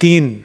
3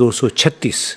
236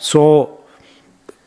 100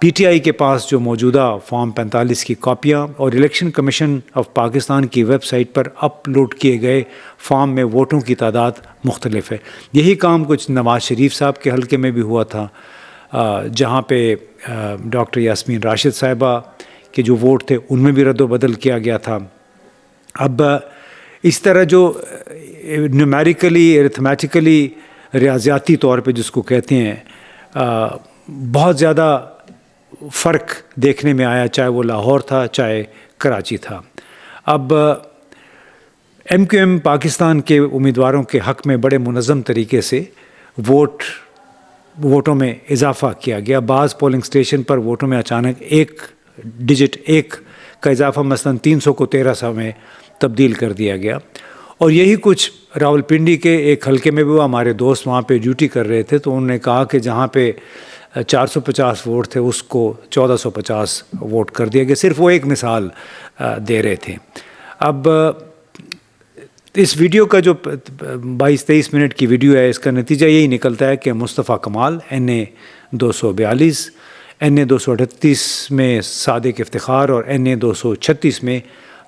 P T I کے پاس جو موجودہ فارم 45 کی کاپیاں اور الیکشن کمیشن آف پاکستان کی ویب سائٹ پر اپلوڈ کیے گئے فارم میں ووٹوں کی تعداد مختلف ہے. یہی کام کچھ نواز شریف صاحب کے حلقے میں بھی ہوا تھا، جہاں پہ ڈاکٹر یاسمین راشد صاحبہ کے جو ووٹ تھے ان میں بھی رد و بدل کیا گیا تھا. اب اس طرح جو نیومیریکلی ارتھمیٹیکلی ریاضیاتی طور پہ جس کو کہتے ہیں بہت زیادہ فرق دیکھنے میں آیا، چاہے وہ لاہور تھا چاہے کراچی تھا. اب ایم کیو ایم پاکستان کے امیدواروں کے حق میں بڑے منظم طریقے سے ووٹوں میں اضافہ کیا گیا. بعض پولنگ اسٹیشن پر ووٹوں میں اچانک ایک ڈیجٹ کا اضافہ مثلاً 300 کو 1300 میں تبدیل کر دیا گیا. اور یہی کچھ راولپنڈی کے ایک حلقے میں بھی ہوا. ہمارے دوست وہاں پہ ڈیوٹی کر رہے تھے تو انہوں نے کہا کہ جہاں پہ 450 ووٹ تھے اس کو 1450 ووٹ کر دیا گیا. صرف وہ ایک مثال دے رہے تھے. اب اس ویڈیو کا جو 22-23 منٹ کی ویڈیو ہے، اس کا نتیجہ یہی نکلتا ہے کہ مصطفیٰ کمال NA 242، NA 238 میں صادق افتخار اور NA 236 میں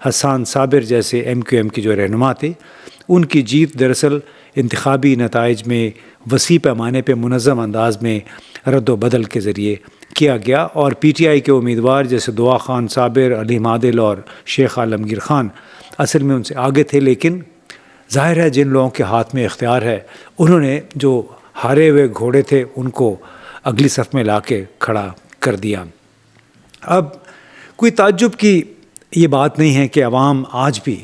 حسان صابر جیسے ایم کیو ایم کی جو رہنما تھے، ان کی جیت دراصل انتخابی نتائج میں وسیع پیمانے پہ منظم انداز میں رد و بدل کے ذریعے کیا گیا. اور پی ٹی آئی کے امیدوار جیسے دعا خان صابر، علیم عادل اور شیخ عالمگیر خان اصل میں ان سے آگے تھے، لیکن ظاہر ہے جن لوگوں کے ہاتھ میں اختیار ہے انہوں نے جو ہارے ہوئے گھوڑے تھے ان کو اگلی صف میں لا کے کھڑا کر دیا. اب کوئی تعجب کی یہ بات نہیں ہے کہ عوام آج بھی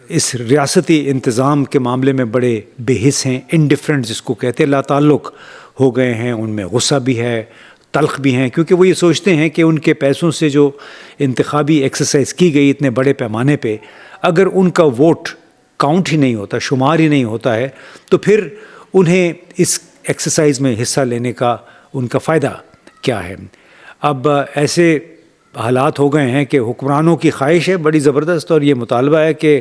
اس ریاستی انتظام کے معاملے میں بڑے بے حس ہیں، انڈیفرنٹ جس کو کہتے ہیں، لا تعلق ہو گئے ہیں. ان میں غصہ بھی ہے، تلخ بھی ہیں، کیونکہ وہ یہ سوچتے ہیں کہ ان کے پیسوں سے جو انتخابی ایکسرسائز کی گئی اتنے بڑے پیمانے پہ، اگر ان کا ووٹ کاؤنٹ ہی نہیں ہوتا، شمار ہی نہیں ہوتا ہے، تو پھر انہیں اس ایکسرسائز میں حصہ لینے کا ان کا فائدہ کیا ہے. اب ایسے حالات ہو گئے ہیں کہ حکمرانوں کی خواہش ہے بڑی زبردست، اور یہ مطالبہ ہے کہ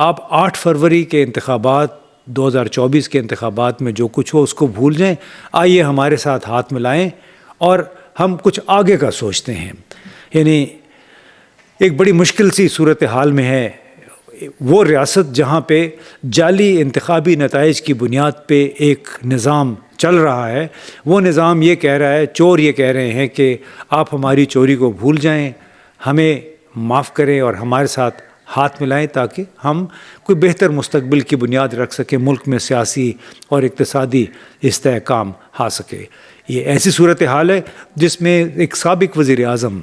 آپ 8 فروری کے انتخابات 2024 کے انتخابات میں جو کچھ ہو اس کو بھول جائیں، آئیے ہمارے ساتھ ہاتھ ملائیں اور ہم کچھ آگے کا سوچتے ہیں. یعنی ایک بڑی مشکل سی صورتحال میں ہے وہ ریاست جہاں پہ جعلی انتخابی نتائج کی بنیاد پہ ایک نظام چل رہا ہے. وہ نظام یہ کہہ رہا ہے، چور یہ کہہ رہے ہیں کہ آپ ہماری چوری کو بھول جائیں، ہمیں معاف کریں اور ہمارے ساتھ ہاتھ ملائیں تاکہ ہم کوئی بہتر مستقبل کی بنیاد رکھ سکیں، ملک میں سیاسی اور اقتصادی استحکام آ سکے. یہ ایسی صورتحال ہے جس میں ایک سابق وزیر اعظم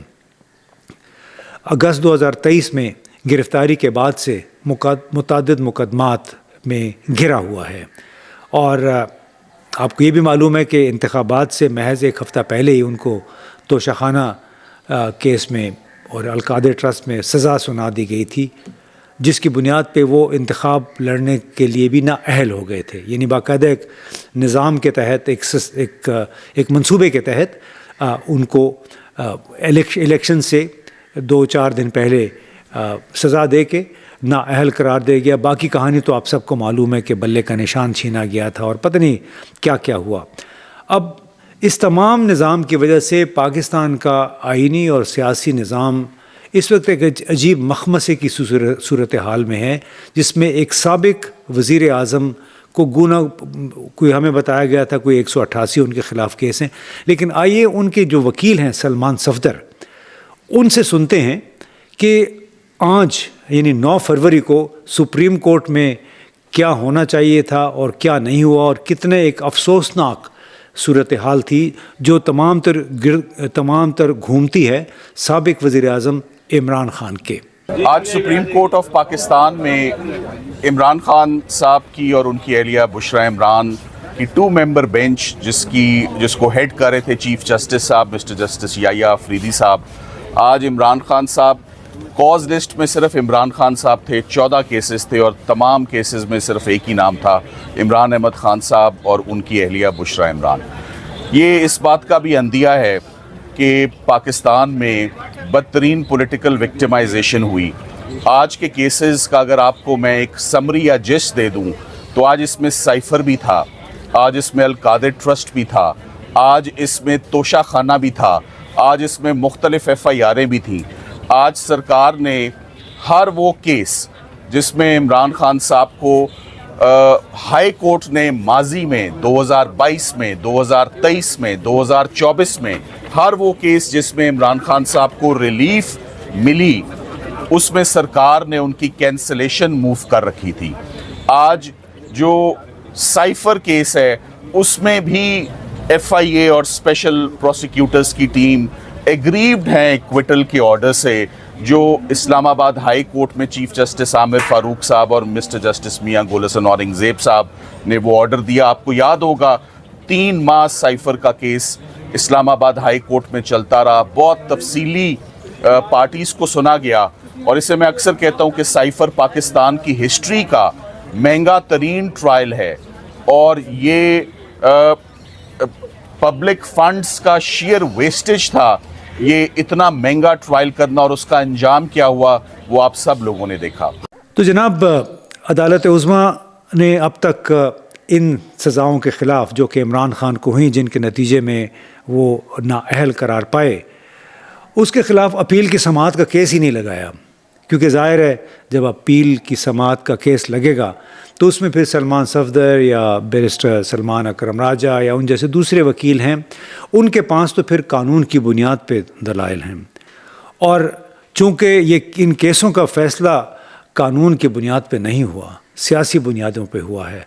اگست 2023 میں گرفتاری کے بعد سے متعدد مقدمات میں گھرا ہوا ہے. اور آپ کو یہ بھی معلوم ہے کہ انتخابات سے محض ایک ہفتہ پہلے ہی ان کو توشہ خانہ کیس میں اور القادر ٹرسٹ میں سزا سنا دی گئی تھی، جس کی بنیاد پہ وہ انتخاب لڑنے کے لیے بھی نااہل ہو گئے تھے. یعنی باقاعدہ ایک نظام کے تحت، ایک منصوبے کے تحت ان کو الیکشن سے 2-4 دن پہلے سزا دے کے نااہل قرار دے گیا. باقی کہانی تو آپ سب کو معلوم ہے کہ بلے کا نشان چھینا گیا تھا اور پتہ نہیں کیا کیا ہوا. اب اس تمام نظام کی وجہ سے پاکستان کا آئینی اور سیاسی نظام اس وقت ایک عجیب مخمصے کی صورتحال میں ہے، جس میں ایک سابق وزیر اعظم کو کوئی ہمیں بتایا گیا تھا کوئی 188 ان کے خلاف کیس ہیں، لیکن آئیے ان کے جو وکیل ہیں سلمان صفدر، ان سے سنتے ہیں کہ آج یعنی 9 فروری کو سپریم کورٹ میں کیا ہونا چاہیے تھا اور کیا نہیں ہوا، اور کتنے ایک افسوسناک صورتحال تھی جو تمام تر گھومتی ہے سابق وزیر اعظم عمران خان کے. آج سپریم کورٹ آف پاکستان میں عمران خان صاحب کی اور ان کی اہلیہ بشرا عمران کی 2 ممبر بینچ جس کو ہیڈ کر رہے تھے چیف جسٹس صاحب مسٹر جسٹس یحییٰ آفریدی صاحب، آج عمران خان صاحب کاز لسٹ میں صرف عمران خان صاحب تھے، 14 کیسز تھے اور تمام کیسز میں صرف ایک ہی نام تھا، عمران احمد خان صاحب اور ان کی اہلیہ بشرا عمران. یہ اس بات کا بھی عندیہ ہے کہ پاکستان میں بدترین پولیٹیکل وکٹمائزیشن ہوئی. آج کے کیسز کا اگر آپ کو میں ایک سمری یا جسٹ دے دوں تو آج اس میں سائفر بھی تھا، آج اس میں القادر ٹرسٹ بھی تھا، آج اس میں توشہ خانہ بھی تھا، آج اس میں مختلف FIRیں بھی تھیں. آج سرکار نے ہر وہ کیس جس میں عمران خان صاحب کو ہائی کورٹ نے ماضی میں 2022 میں 2023 میں 2024 میں ہر وہ کیس جس میں عمران خان صاحب کو ریلیف ملی، اس میں سرکار نے ان کی کینسلیشن موو کر رکھی تھی. آج جو سائفر کیس ہے اس میں بھی FIA اور اسپیشل پروسیکیوٹرز کی ٹیم ایگریوڈ ہیں ایکویٹل کے آرڈر سے جو اسلام آباد ہائی کورٹ میں چیف جسٹس عامر فاروق صاحب اور مسٹر جسٹس میاں گول حسن اورنگزیب صاحب نے وہ آرڈر دیا. آپ کو یاد ہوگا 3 ماہ سائفر کا کیس اسلام آباد ہائی کورٹ میں چلتا رہا، بہت تفصیلی پارٹیز کو سنا گیا. اور اسے میں اکثر کہتا ہوں کہ سائفر پاکستان کی ہسٹری کا مہنگا ترین ٹرائل ہے، اور یہ پبلک فنڈز کا شیئر ویسٹیج تھا یہ اتنا مہنگا ٹرائل کرنا، اور اس کا انجام کیا ہوا وہ آپ سب لوگوں نے دیکھا. تو جناب عدالت عظمیٰ نے اب تک ان سزاؤں کے خلاف جو کہ عمران خان کو ہوئیں جن کے نتیجے میں وہ نااہل قرار پائے، اس کے خلاف اپیل کی سماعت کا کیس ہی نہیں لگایا، کیونکہ ظاہر ہے جب اپیل کی سماعت کا کیس لگے گا تو اس میں پھر سلمان صفدر یا بیرسٹر سلمان اکرم راجہ یا ان جیسے دوسرے وکیل ہیں، ان کے پاس تو پھر قانون کی بنیاد پہ دلائل ہیں. اور چونکہ یہ ان کیسوں کا فیصلہ قانون کی بنیاد پہ نہیں ہوا، سیاسی بنیادوں پہ ہوا ہے،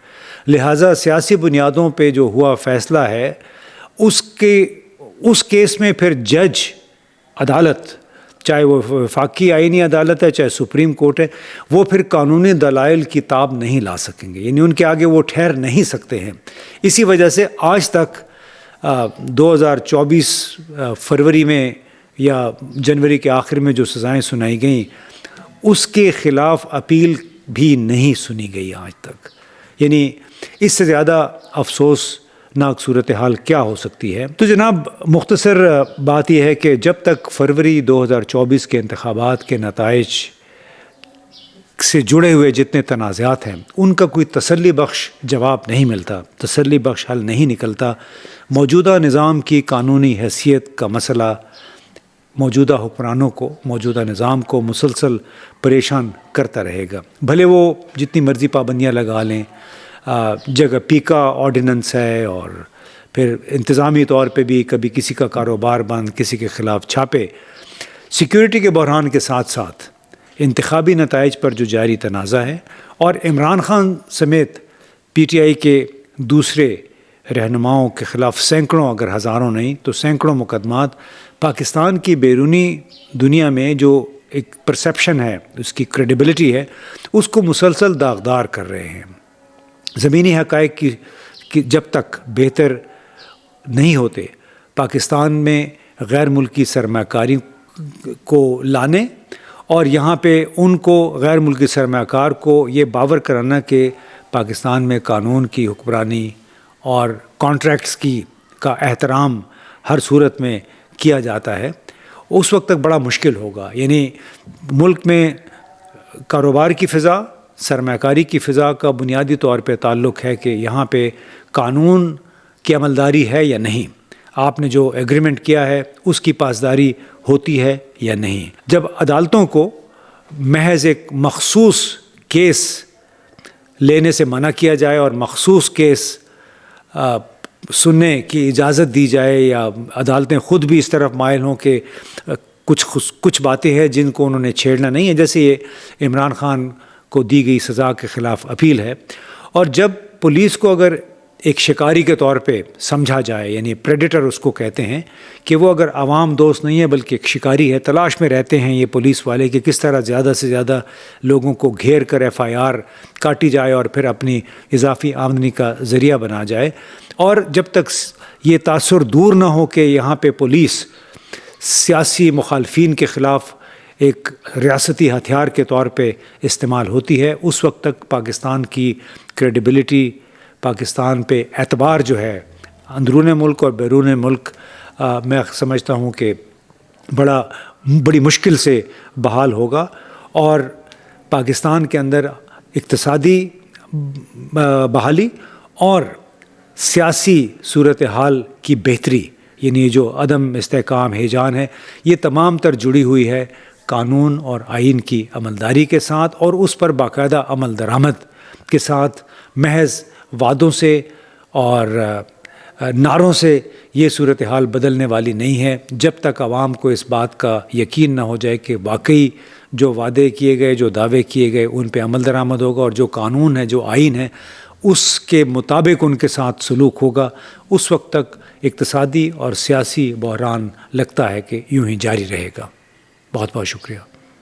لہٰذا سیاسی بنیادوں پہ جو ہوا فیصلہ ہے اس کیس میں پھر جج عدالت، چاہے وہ وفاقی آئینی عدالت ہے چاہے سپریم کورٹ ہے، وہ پھر قانونی دلائل کی تاب نہیں لا سکیں گے، یعنی ان کے آگے وہ ٹھہر نہیں سکتے ہیں. اسی وجہ سے آج تک 2024 فروری میں یا جنوری کے آخر میں جو سزائیں سنائی گئیں اس کے خلاف اپیل بھی نہیں سنی گئی آج تک. یعنی اس سے زیادہ افسوسناک صورتحال کیا ہو سکتی ہے؟ تو جناب مختصر بات یہ ہے کہ جب تک فروری 2024 کے انتخابات کے نتائج سے جڑے ہوئے جتنے تنازعات ہیں ان کا کوئی تسلی بخش جواب نہیں ملتا، تسلی بخش حل نہیں نکلتا، موجودہ نظام کی قانونی حیثیت کا مسئلہ موجودہ حکمرانوں کو، موجودہ نظام کو مسلسل پریشان کرتا رہے گا. بھلے وہ جتنی مرضی پابندیاں لگا لیں، جگہ پیکا آرڈیننس ہے، اور پھر انتظامی طور پہ بھی کبھی کسی کا کاروبار بند، کسی کے خلاف چھاپے. سیکیورٹی کے بحران کے ساتھ ساتھ انتخابی نتائج پر جو جاری تنازع ہے، اور عمران خان سمیت PTI کے دوسرے رہنماؤں کے خلاف سینکڑوں اگر ہزاروں نہیں تو سینکڑوں مقدمات پاکستان کی بیرونی دنیا میں جو ایک پرسیپشن ہے، اس کی کریڈیبلٹی ہے، اس کو مسلسل داغدار کر رہے ہیں. زمینی حقائق کی جب تک بہتر نہیں ہوتے، پاکستان میں غیر ملکی سرمایہ کاری کو لانے اور یہاں پہ ان کو غیر ملکی سرمایہ کار کو یہ باور کرانا کہ پاکستان میں قانون کی حکمرانی اور کانٹریکٹس کا احترام ہر صورت میں کیا جاتا ہے، اس وقت تک بڑا مشکل ہوگا. یعنی ملک میں کاروبار کی فضا، سرمایہ کاری کی فضا کا بنیادی طور پہ تعلق ہے کہ یہاں پہ قانون کی عملداری ہے یا نہیں، آپ نے جو ایگریمنٹ کیا ہے اس کی پاسداری ہوتی ہے یا نہیں. جب عدالتوں کو محض ایک مخصوص کیس لینے سے منع کیا جائے اور مخصوص کیس سننے کی اجازت دی جائے، یا عدالتیں خود بھی اس طرف مائل ہوں کہ کچھ باتیں ہیں جن کو انہوں نے چھیڑنا نہیں ہے، جیسے یہ عمران خان کو دی گئی سزا کے خلاف اپیل ہے. اور جب پولیس کو اگر ایک شکاری کے طور پہ سمجھا جائے، یعنی پریڈیٹر اس کو کہتے ہیں کہ وہ اگر عوام دوست نہیں ہے بلکہ ایک شکاری ہے، تلاش میں رہتے ہیں یہ پولیس والے کہ کس طرح زیادہ سے زیادہ لوگوں کو گھیر کر FIR کاٹی جائے اور پھر اپنی اضافی آمدنی کا ذریعہ بنا جائے. اور جب تک یہ تاثر دور نہ ہو کہ یہاں پہ پولیس سیاسی مخالفین کے خلاف ایک ریاستی ہتھیار کے طور پہ استعمال ہوتی ہے، اس وقت تک پاکستان کی کریڈیبلٹی، پاکستان پہ اعتبار جو ہے اندرون ملک اور بیرون ملک، میں سمجھتا ہوں کہ بڑی مشکل سے بحال ہوگا. اور پاکستان کے اندر اقتصادی بحالی اور سیاسی صورتحال کی بہتری، یعنی جو عدم استحکام ہیجان ہے، یہ تمام تر جڑی ہوئی ہے قانون اور آئین کی عملداری کے ساتھ، اور اس پر باقاعدہ عمل درآمد کے ساتھ. محض وعدوں سے اور نعروں سے یہ صورتحال بدلنے والی نہیں ہے. جب تک عوام کو اس بات کا یقین نہ ہو جائے کہ واقعی جو وعدے کیے گئے، جو دعوے کیے گئے، ان پہ عمل درآمد ہوگا، اور جو قانون ہے، جو آئین ہے، اس کے مطابق ان کے ساتھ سلوک ہوگا، اس وقت تک اقتصادی اور سیاسی بحران لگتا ہے کہ یوں ہی جاری رہے گا. بہت بہت شکریہ.